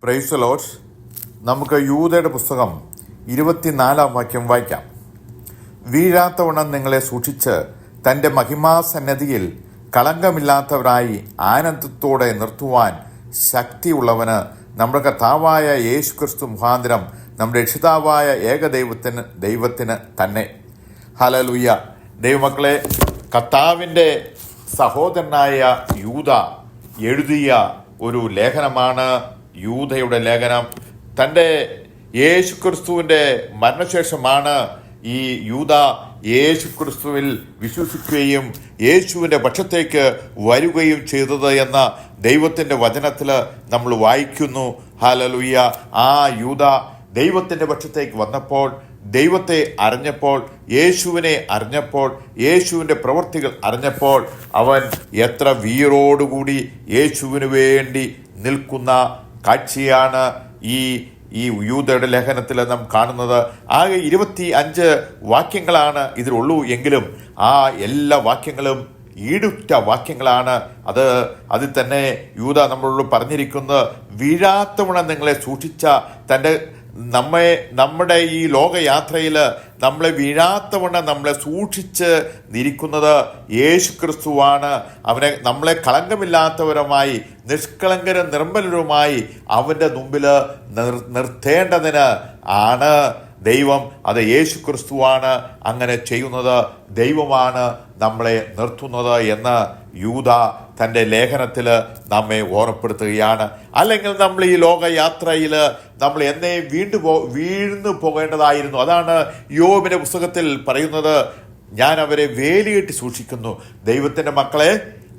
Praise the Lord. നമുക്ക് യൂദയുടെ പുസ്തകം 24-ാം വാക്യം വായിക്കാം. വീഴാത്തവണ്ണം നിങ്ങളെ സൂക്ഷിച്ച് തൻ്റെ മഹിമാസന്നദ്ധിയിൽ കളങ്കമില്ലാത്തവരായി ആനന്ദത്തോടെ നിർത്തുവാൻ ശക്തിയുള്ളവന് നമ്മുടെ കർത്താവായ യേശു ക്രിസ്തു മുഖാന്തരം നമ്മുടെ രക്ഷിതാവായ ദൈവത്തിന് തന്നെ. ഹല്ലേലൂയ. ദൈവമക്കളെ, കർത്താവിൻ്റെ സഹോദരനായ യൂദ എഴുതിയ ഒരു ലേഖനമാണ് യൂദയുടെ ലേഖനം. തൻ്റെ യേശു ക്രിസ്തുവിൻ്റെ മരണശേഷമാണ് ഈ യൂദ യേശു ക്രിസ്തുവിൽ വിശ്വസിക്കുകയും യേശുവിൻ്റെ പക്ഷത്തേക്ക് വരികയും ചെയ്തത് എന്ന ദൈവത്തിൻ്റെ വചനത്തിൽ നമ്മൾ വായിക്കുന്നു. ഹല്ലേലൂയ. ആ യൂദ ദൈവത്തിൻ്റെ പക്ഷത്തേക്ക് വന്നപ്പോൾ, ദൈവത്തെ അറിഞ്ഞപ്പോൾ, യേശുവിനെ അറിഞ്ഞപ്പോൾ, യേശുവിൻ്റെ പ്രവൃത്തികൾ അറിഞ്ഞപ്പോൾ അവൻ എത്ര വീറോടുകൂടി യേശുവിന് വേണ്ടി നിൽക്കുന്ന കാഴ്ചയാണ് ഈ യൂദയുടെ ലേഖനത്തിൽ നാം കാണുന്നത്. ആകെ 25 വാക്യങ്ങളാണ് ഇതിലുള്ളൂ എങ്കിലും ആ എല്ലാ വാക്യങ്ങളും ഈടുറ്റ വാക്യങ്ങളാണ്. അതിൽ തന്നെ യൂദ നമ്മളോട് പറഞ്ഞിരിക്കുന്നത്, വീഴാത്തവണ്ണം നിങ്ങളെ സൂക്ഷിച്ച നമ്മുടെ ഈ ലോകയാത്രയിൽ നമ്മളെ വീഴാത്തവണ്ണം നമ്മളെ സൂക്ഷിച്ച് ഇരിക്കുന്നത് യേശു ക്രിസ്തുവാണ്. നമ്മളെ കളങ്കമില്ലാത്തവരുമായി, നിഷ്കളങ്കരും നിർമ്മലരുമായി അവൻ്റെ മുമ്പിൽ നിർത്തേണ്ടതിന് ആണ് ദൈവം. അത് യേശു ക്രിസ്തുവാണ് അങ്ങനെ ചെയ്യുന്നത്. ദൈവമാണ് നമ്മളെ നിർത്തുന്നത് എന്ന് യൂദ തൻ്റെ ലേഖനത്തിൽ നമ്മെ ഓർമ്മപ്പെടുത്തുകയാണ്. അല്ലെങ്കിൽ നമ്മൾ ഈ ലോകയാത്രയിൽ നമ്മൾ എന്നേ വീഴ്ന്നു പോകേണ്ടതായിരുന്നു. അതാണ് യോബിൻ്റെ പുസ്തകത്തിൽ പറയുന്നത്, ഞാൻ അവരെ വേലികെട്ടി സൂക്ഷിക്കുന്നു. ദൈവത്തിൻ്റെ മക്കളെ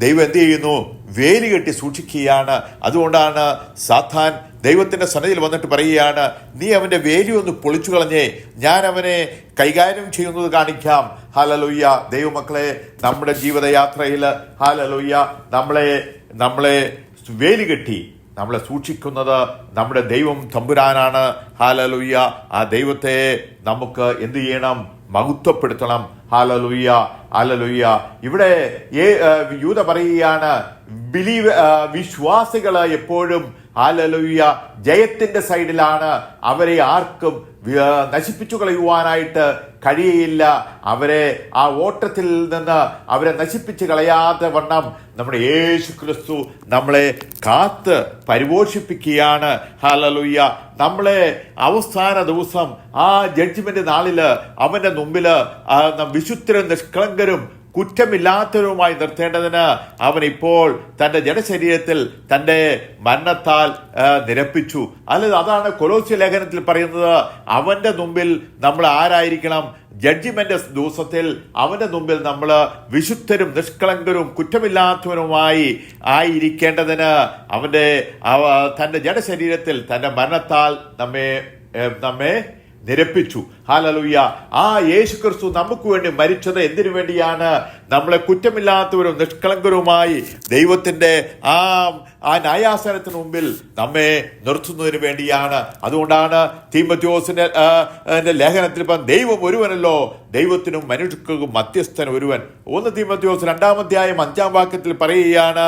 ദൈവം എന്ത് ചെയ്യുന്നു? വേലികെട്ടി സൂക്ഷിക്കുകയാണ്. അതുകൊണ്ടാണ് സാത്താൻ ദൈവത്തിൻ്റെ സന്നിധിയിൽ വന്നിട്ട് പറയുകയാണ്, നീ അവൻ്റെ വേലി ഒന്ന് പൊളിച്ചു കളഞ്ഞേ, ഞാൻ അവനെ കൈകാര്യം ചെയ്യുന്നത് കാണിക്കാം. ഹല്ലേലൂയ. ദൈവമക്കളെ, നമ്മുടെ ജീവിതയാത്രയിൽ ഹല്ലേലൂയ നമ്മളെ വേലികെട്ടി നമ്മളെ സൂക്ഷിക്കുന്നത് നമ്മുടെ ദൈവം തമ്പുരാനാണ്. ഹല്ലേലൂയ. ആ ദൈവത്തെ നമുക്ക് എന്ത് ചെയ്യണം? മഹത്വപ്പെടുത്തണം. Hallelujah, hallelujah. ഇവിടെ യൂദ പറയുകയാണ്, വിശ്വാസികൾ എപ്പോഴും ഹല്ലേലൂയ ജയത്തിന്റെ സൈഡിലാണ്. അവരെ ആർക്കും നശിപ്പിച്ചു കളയുവാനായിട്ട് കഴിയയില്ല. അവരെ ആ ഓട്ടത്തിൽ നിന്ന് അവരെ നശിപ്പിച്ച് കളയാതെ വണ്ണം നമ്മുടെ യേശു ക്രിസ്തു നമ്മളെ കാത്ത് പരിപോഷിപ്പിക്കുകയാണ്. ഹല്ലേലൂയ. നമ്മളെ അവസാന ദിവസം ആ ജഡ്ജ്മെന്റ് നാളില് അവന്റെ മുമ്പിൽ വിശുദ്ധരും നിഷ്കളങ്കരും കുറ്റമില്ലാത്തവരുമായി നിർത്തേണ്ടതിന് അവൻ ഇപ്പോൾ തൻ്റെ ജഡശരീരത്തിൽ തൻ്റെ മരണത്താൽ നിരപ്പിച്ചു. അതാണ് കൊലോസ്യ ലേഖനത്തിൽ പറയുന്നത്. അവൻ്റെ മുമ്പിൽ നമ്മൾ ആരായിരിക്കണം? ജഡ്ജിമെന്റ് ദിവസത്തിൽ അവൻ്റെ മുമ്പിൽ നമ്മൾ വിശുദ്ധരും നിഷ്കളങ്കരും കുറ്റമില്ലാത്തവരുമായി ആയിരിക്കേണ്ടതിന് തൻ്റെ ജഡശരീരത്തിൽ തൻ്റെ മരണത്താൽ നമ്മെ നിരപ്പിച്ചു. ഹല്ലേലൂയ. ആ യേശു ക്രിസ്തു നമുക്ക് വേണ്ടി മരിച്ചത് എന്തിനു വേണ്ടിയാണ്? നമ്മളെ കുറ്റമില്ലാത്തവരും നിഷ്കളങ്കരുമായി ദൈവത്തിന്റെ ആ ന്യായാസനത്തിന് മുമ്പിൽ നമ്മെ നിർത്തുന്നതിന് വേണ്ടിയാണ്. അതുകൊണ്ടാണ് തീമോഥെയോസിന്റെ ലേഖനത്തിൽ ദൈവം ഒരുവനല്ലോ, ദൈവത്തിനും മനുഷ്യർക്കും മധ്യസ്ഥൻ ഒരുവൻ. 1 തീമോഥെയോസ് 2-ാം അധ്യായം 5-ാം വാക്യത്തിൽ പറയുകയാണ്,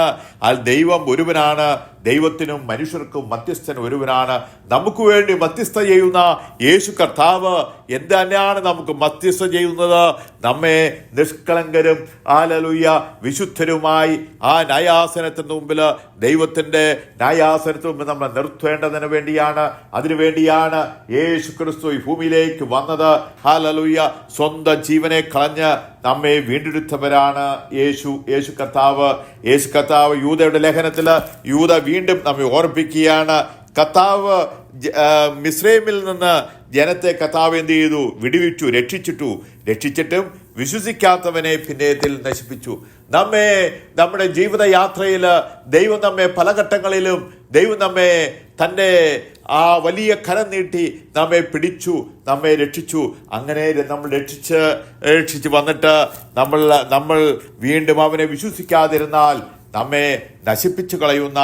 ദൈവം ഒരുവനാണ്, ദൈവത്തിനും മനുഷ്യർക്കും മധ്യസ്ഥൻ ഒരുവനാണ്. നമുക്ക് വേണ്ടി മധ്യസ്ഥ ചെയ്യുന്ന യേശു കർത്താവ് എന്താണ് നമുക്ക് മധ്യസ്ഥ ചെയ്യുന്നത്? നമ്മെ നിഷ്കളങ്കരും ഹല്ലേലൂയ വിശുദ്ധരുമായി ആ ന്യായാസനത്തിന് മുമ്പിൽ, ദൈവത്തിന്റെ ന്യായാസനത്തിന് മുമ്പിൽ നമ്മളെ നിർത്തേണ്ടതിന് വേണ്ടിയാണ്. അതിനുവേണ്ടിയാണ് യേശു ക്രിസ്തു ഈ ഭൂമിയിലേക്ക് വന്നത്. ഹല്ലേലൂയ. സ്വന്തം ജീവനെ കളഞ്ഞ് നമ്മെ വീണ്ടെടുത്തവരാണ് യേശു കർത്താവ്. യൂദയുടെ ലേഖനത്തിൽ യൂദ വീണ്ടും നമ്മെ ഓർമ്മിപ്പിക്കുകയാണ്, കർത്താവ് മിസ്രൈമിൽ നിന്ന് ജനത്തെ കർത്താവ് എന്ത് ചെയ്തു? വിടുവിച്ചു, രക്ഷിച്ചിട്ടും വിശ്വസിക്കാത്തവനെ പിന്നേത്തിൽ നശിപ്പിച്ചു. നമ്മുടെ ജീവിതയാത്രയിൽ ദൈവം നമ്മെ പല ഘട്ടങ്ങളിലും നമ്മെ തൻ്റെ ആ വലിയ കരം നീട്ടി നമ്മെ പിടിച്ചു, നമ്മെ രക്ഷിച്ചു. അങ്ങനെ നമ്മൾ രക്ഷിച്ച് വന്നിട്ട് നമ്മൾ വീണ്ടും അവനെ വിശ്വസിക്കാതിരുന്നാൽ നമ്മെ നശിപ്പിച്ചു കളയുന്ന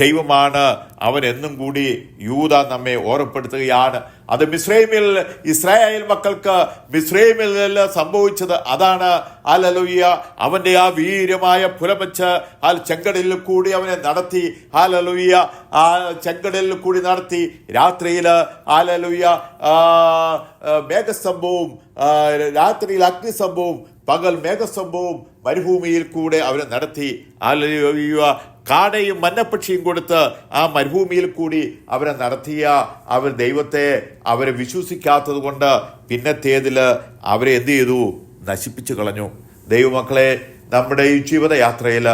ദൈവമാണ് അവൻ എന്നും കൂടി യൂദ നമ്മെ ഓർമ്മപ്പെടുത്തുകയാണ്. അത് മിസ്രൈമിൽ ഇസ്രായേൽ മക്കൾക്ക് മിസ്രൈമിൽ സംഭവിച്ചത് അതാണ്. ഹല്ലേലൂയ. അവന്റെ ആ വീര്യമായ പുലമച്ച് ആ ചെങ്കടലിൽ കൂടി അവനെ നടത്തി. ഹല്ലേലൂയ. ആ ചെങ്കടലിൽ കൂടി നടത്തി. രാത്രിയിൽ ഹല്ലേലൂയ മേഘസ്തംഭവും, രാത്രിയിൽ അഗ്നിസ്തംഭവും, പകൽ മേഘസ്തംഭവും മരുഭൂമിയിൽ കൂടെ അവരെ നടത്തി. ഹല്ലേലൂയ. കാടയും മന്നപ്പക്ഷിയും കൊടുത്ത് ആ മരുഭൂമിയിൽ കൂടി അവരെ നടത്തിയ അവർ ദൈവത്തെ അവരെ വിശ്വസിക്കാത്തത് കൊണ്ട് പിന്നത്തേതിൽ അവരെ എന്ത് ചെയ്തു? നശിപ്പിച്ചു കളഞ്ഞു. ദൈവമക്കളെ, നമ്മുടെ ഈ ജീവിതയാത്രയിൽ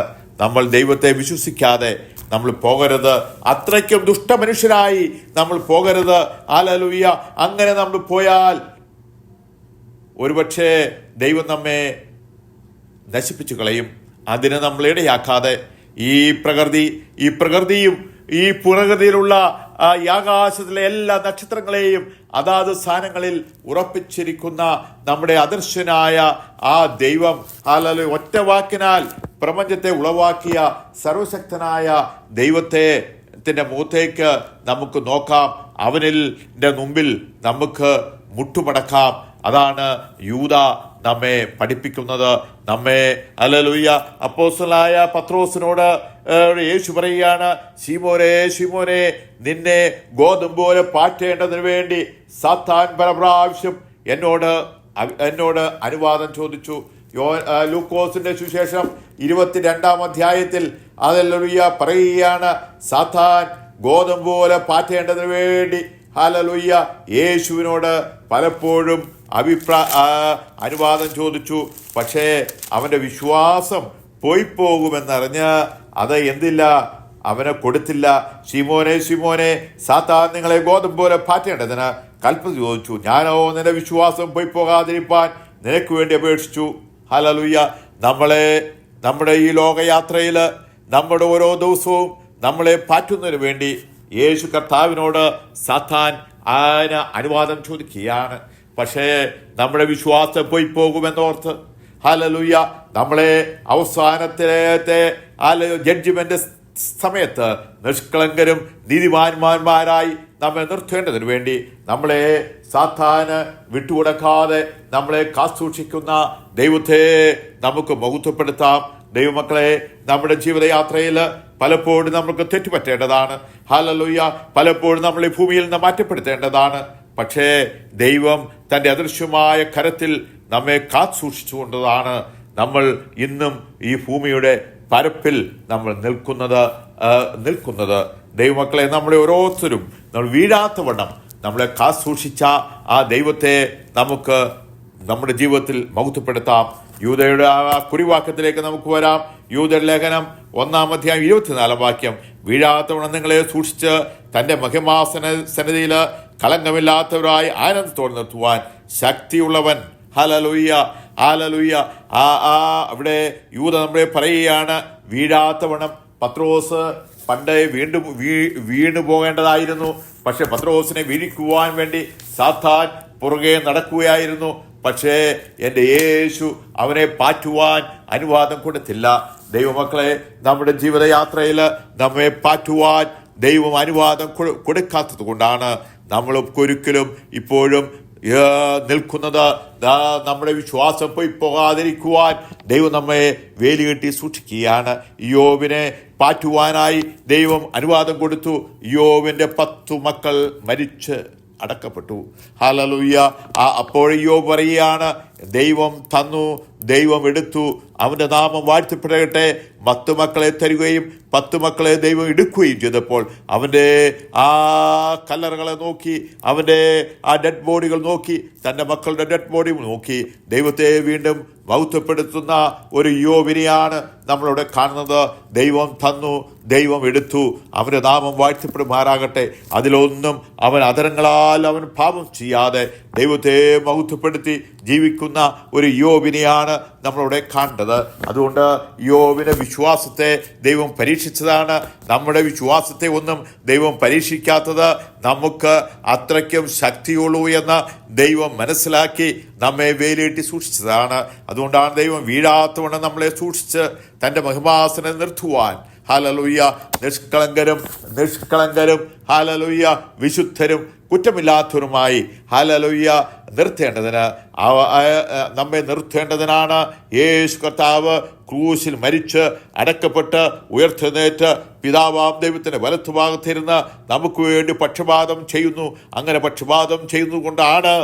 നമ്മൾ ദൈവത്തെ വിശ്വസിക്കാതെ നമ്മൾ പോകരുത്. അത്രയ്ക്കും ദുഷ്ടമനുഷ്യരായി നമ്മൾ പോകരുത്. ഹല്ലേലൂയ. അങ്ങനെ നമ്മൾ പോയാൽ ഒരുപക്ഷെ ദൈവം നമ്മെ നശിപ്പിച്ചു കളയും. അതിന് നമ്മൾ ഇടയാക്കാതെ ഈ പ്രകൃതിയും ഈ പ്രകൃതിയിലുള്ള ഈ ആകാശത്തിലെ എല്ലാ നക്ഷത്രങ്ങളെയും അതാത് സ്ഥാനങ്ങളിൽ ഉറപ്പിച്ചിരിക്കുന്ന നമ്മുടെ അദർശനായ ആ ദൈവം, ഹല്ലേലൂയ, ഒറ്റ വാക്കിനാൽ പ്രപഞ്ചത്തെ ഉളവാക്കിയ സർവശക്തനായ ദൈവത്തിന്റെ മുഖത്തേക്ക് നമുക്ക് നോക്കാം. അവനിന്റെ മുമ്പിൽ നമുക്ക് മുട്ടുമടക്കാം. അതാണ് യൂദ നമ്മെ പഠിപ്പിക്കുന്നത്. നമ്മെ ഹല്ലേലൂയ അപ്പോസ്തലനായ പത്രോസിനോട് യേശു പറയുകയാണ്, ശിമോനെ ശിമോനെ, നിന്നെ ഗോതമ്പ് പോലെ പാറ്റേണ്ടതിന് വേണ്ടി സാത്താൻ പല പ്രാവശ്യം എന്നോട് അനുവാദം ചോദിച്ചു. ലൂക്കോസിന്റെ സുവിശേഷം 22-ാം അധ്യായത്തിൽ ഹല്ലേലൂയ പറയുകയാണ്, സാത്താൻ ഗോതമ്പ് പോലെ പാറ്റേണ്ടതിന് വേണ്ടി ഹല്ലേലൂയ യേശുവിനോട് പലപ്പോഴും അനുവാദം ചോദിച്ചു. പക്ഷേ അവന്റെ വിശ്വാസം പോയി പോകുമെന്നറിഞ്ഞ് അത് എന്തില്ല, അവനെ കൊടുത്തില്ല. ശിമോനെ ശിമോനെ, സാത്താൻ നിങ്ങളെ ഗോതമ്പ് പോലെ പാറ്റേണ്ടതിന് കൽപ്പന ചോദിച്ചു. ഞാനോ നിന്റെ വിശ്വാസം പോയി പോകാതിരിപ്പാൻ നിനക്ക് വേണ്ടി അപേക്ഷിച്ചു. ഹല്ലേലൂയ. നമ്മുടെ ഈ ലോകയാത്രയിൽ നമ്മുടെ ഓരോ ദിവസവും നമ്മളെ പാറ്റുന്നതിന് വേണ്ടി യേശു കർത്താവിനോട് സാത്താൻ അനുവാദം ചോദിക്കുകയാണ്. പക്ഷേ നമ്മുടെ വിശ്വാസം പോയി പോകുമെന്നോർത്ത് ഹല്ലേലൂയ നമ്മളെ അവസാനത്തെ ജഡ്ജ്മെന്റ് സമയത്ത് നിഷ്കളങ്കരും നീതിമാന്മാരായി നമ്മെ നിർത്തേണ്ടതിന് വേണ്ടി നമ്മളെ സാത്താന് വിട്ടുകൊടുക്കാതെ നമ്മളെ കാത്തുസൂക്ഷിക്കുന്ന ദൈവത്തെ നമുക്ക് മഹത്വപ്പെടുത്താം. ദൈവമക്കളെ, നമ്മുടെ ജീവിതയാത്രയിൽ പലപ്പോഴും നമുക്ക് തെറ്റുപറ്റേണ്ടതാണ്. ഹല്ലേലൂയ. പലപ്പോഴും നമ്മൾ ഈ ഭൂമിയിൽ നിന്ന് മാറ്റപ്പെടുത്തേണ്ടതാണ്. പക്ഷേ ദൈവം തൻ്റെ അദൃശ്യമായ കരത്തിൽ നമ്മെ കാത്തുസൂക്ഷിച്ചുകൊണ്ടതാണ് നമ്മൾ ഇന്നും ഈ ഭൂമിയുടെ പരപ്പിൽ നമ്മൾ നിൽക്കുന്നത്. ദൈവമക്കളെ, നമ്മളെ ഓരോരുത്തരും നമ്മൾ വീഴാത്തവണ്ണം നമ്മളെ കാത്തുസൂക്ഷിച്ച ആ ദൈവത്തെ നമുക്ക് നമ്മുടെ ജീവിതത്തിൽ മഹത്വപ്പെടുത്താം. യൂദയുടെ ആ കുറിവാക്യത്തിലേക്ക് നമുക്ക് വരാം. യൂദയുടെ ലേഖനം 1-ാം അധ്യായം 24-ാം വാക്യം, വീഴാത്തവണ്ണം നിങ്ങളെ സൂക്ഷിച്ച് തൻ്റെ മഹിമാസനസന്നിധിയിൽ കളങ്കമില്ലാത്തവരായി ആനന്ദത്തോടെ നിർത്തുവാൻ ശക്തിയുള്ളവൻ. Hallelujah hallelujah. അവിടെ യൂദ നമ്മളെ പറയുകയാണ്, വീഴാത്തവണ്ണം. പത്രോസ് പണ്ട് വീണു പോകേണ്ടതായിരുന്നു. പക്ഷെ പത്രോസിനെ വീഴിക്കുവാൻ വേണ്ടി സാത്താൻ പുറകെ നടക്കുകയായിരുന്നു. പക്ഷേ എൻ്റെ യേശു അവനെ പാറ്റുവാൻ അനുവാദം കൊടുത്തില്ല. ദൈവമക്കളെ, നമ്മുടെ ജീവിതയാത്രയിൽ നമ്മെ പാറ്റുവാൻ ദൈവം അനുവാദം കൊടുക്കാത്തത് കൊണ്ടാണ് നമ്മൾ ഒരിക്കലും ഇപ്പോഴും നിൽക്കുന്നത്. നമ്മുടെ വിശ്വാസം പോയി പോകാതിരിക്കുവാൻ ദൈവം നമ്മെ വേലികെട്ടി സൂക്ഷിക്കുകയാണ്. യോബിനെ പാറ്റുവാനായി ദൈവം അനുവാദം കൊടുത്തു. യോബിൻ്റെ 10 മക്കൾ മരിച്ച് അടക്കപ്പെട്ടു. ഹല്ലേലൂയ. അപ്പോൾ യോബ് പറയുകയാണ്, ദൈവം തന്നു, ദൈവം എടുത്തു, അവൻ്റെ നാമം വാഴ്ത്തപ്പെടട്ടെ. 10 മക്കളെ തരികയും 10 മക്കളെ ദൈവം എടുക്കുകയും ചെയ്തപ്പോൾ അവൻ്റെ ആ കല്ലറകളെ നോക്കി, അവൻ്റെ ആ ഡെഡ് ബോഡികൾ നോക്കി, തൻ്റെ മക്കളുടെ ഡെഡ് ബോഡി നോക്കി ദൈവത്തെ വീണ്ടും മഹത്വപ്പെടുത്തുന്ന ഒരു യോബിനെയാണ് നമ്മളിവിടെ കാണുന്നത്. ദൈവം തന്നു, ദൈവം എടുത്തു, അവൻ്റെ നാമം വാഴ്ത്തപ്പെടുമാറാകട്ടെ. അതിലൊന്നും അവൻ അധരങ്ങളാൽ അവൻ പാപം ചെയ്യാതെ ദൈവത്തെ മഹത്വപ്പെടുത്തി ജീവിക്കുന്ന ഒരു യോബിനെയാണ് നമ്മളിവിടെ കാണേണ്ടത്. അതുകൊണ്ട് യോബിനെ വിശ്വാസത്തെ ദൈവം പരീക്ഷിച്ചതാണ്. നമ്മുടെ വിശ്വാസത്തെ ഒന്നും ദൈവം പരീക്ഷിക്കാത്തത് നമുക്ക് അത്രയ്ക്കും ശക്തിയുള്ളൂ എന്ന് ദൈവം മനസ്സിലാക്കി നമ്മെ വേലിയിട്ട് സൂക്ഷിച്ചതാണ്. അതുകൊണ്ടാണ് ദൈവം വീഴാത്തവണ്ണം നമ്മളെ സൂക്ഷിച്ച് തൻ്റെ മഹിമാസനം നിർത്തുവാൻ ഹല്ലേലൂയ നിഷ്കളങ്കരും ഹല്ലേലൂയ വിശുദ്ധരും കുറ്റമില്ലാത്തവരുമായി ഹല്ലേലൂയ നമ്മെ നിർത്തേണ്ടതിനാണ് യേശു കർത്താവ് ക്രൂശിൽ മരിച്ച് അടക്കപ്പെട്ട് ഉയർത്തെഴുന്നേറ്റ് പിതാവാം ദൈവത്തിൻ്റെ വലത്തുഭാഗത്തിരുന്ന് നമുക്ക് വേണ്ടി പക്ഷപാതം ചെയ്യുന്നു. അങ്ങനെ പക്ഷപാതം ചെയ്യുന്നതുകൊണ്ടാണ്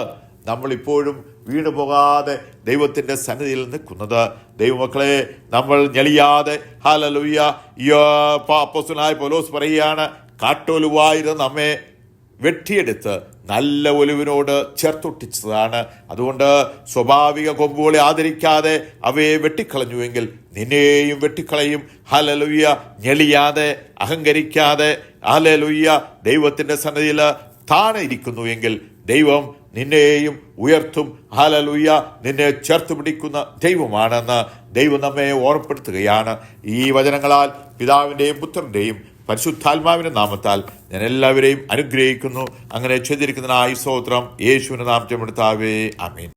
നമ്മളിപ്പോഴും വീണുപോകാതെ ദൈവത്തിൻ്റെ സന്നിധിയിൽ നിൽക്കുന്നത്. ദൈവമക്കളെ, നമ്മൾ ഞെളിയാതെ ഹല്ലേലൂയ അപ്പോസ്തലനായ പൗലോസ് പറയുകയാണ്, കാട്ടൊലുവായിരുന്ന നമ്മെ വെട്ടിയെടുത്ത് നല്ല ഒലിവിനോട് ചേർത്തൊട്ടിച്ചതാണ്. അതുകൊണ്ട് സ്വാഭാവിക കൊമ്പുകളെ ആദരിക്കാതെ അവയെ വെട്ടിക്കളഞ്ഞുവെങ്കിൽ നിന്നെയും വെട്ടിക്കളയും. ഹല്ലേലൂയ ഞെളിയാതെ അഹങ്കരിക്കാതെ ഹല്ലേലൂയ ദൈവത്തിൻ്റെ സന്നിധിയിൽ താഴെ ഇരിക്കുന്നുവെങ്കിൽ ദൈവം നിന്നെയും ഉയർത്തും. ഹല്ലേലൂയ നിന്നെ ചേർത്ത് പിടിക്കുന്ന ദൈവമാണെന്ന് ദൈവം നമ്മെ ഓർമ്മപ്പെടുത്തുകയാണ്. ഈ വചനങ്ങളാൽ പിതാവിൻ്റെയും പുത്രൻ്റെയും പരിശുദ്ധാത്മാവിൻ്റെ നാമത്താൽ ഞാൻ എല്ലാവരെയും അനുഗ്രഹിക്കുന്നു. അങ്ങനെ ചെയ്തിരിക്കുന്നതിനായി സ്തോത്രം. യേശുവിൻ്റെ നാമത്തിൽ കർത്താവേ, ആമേൻ.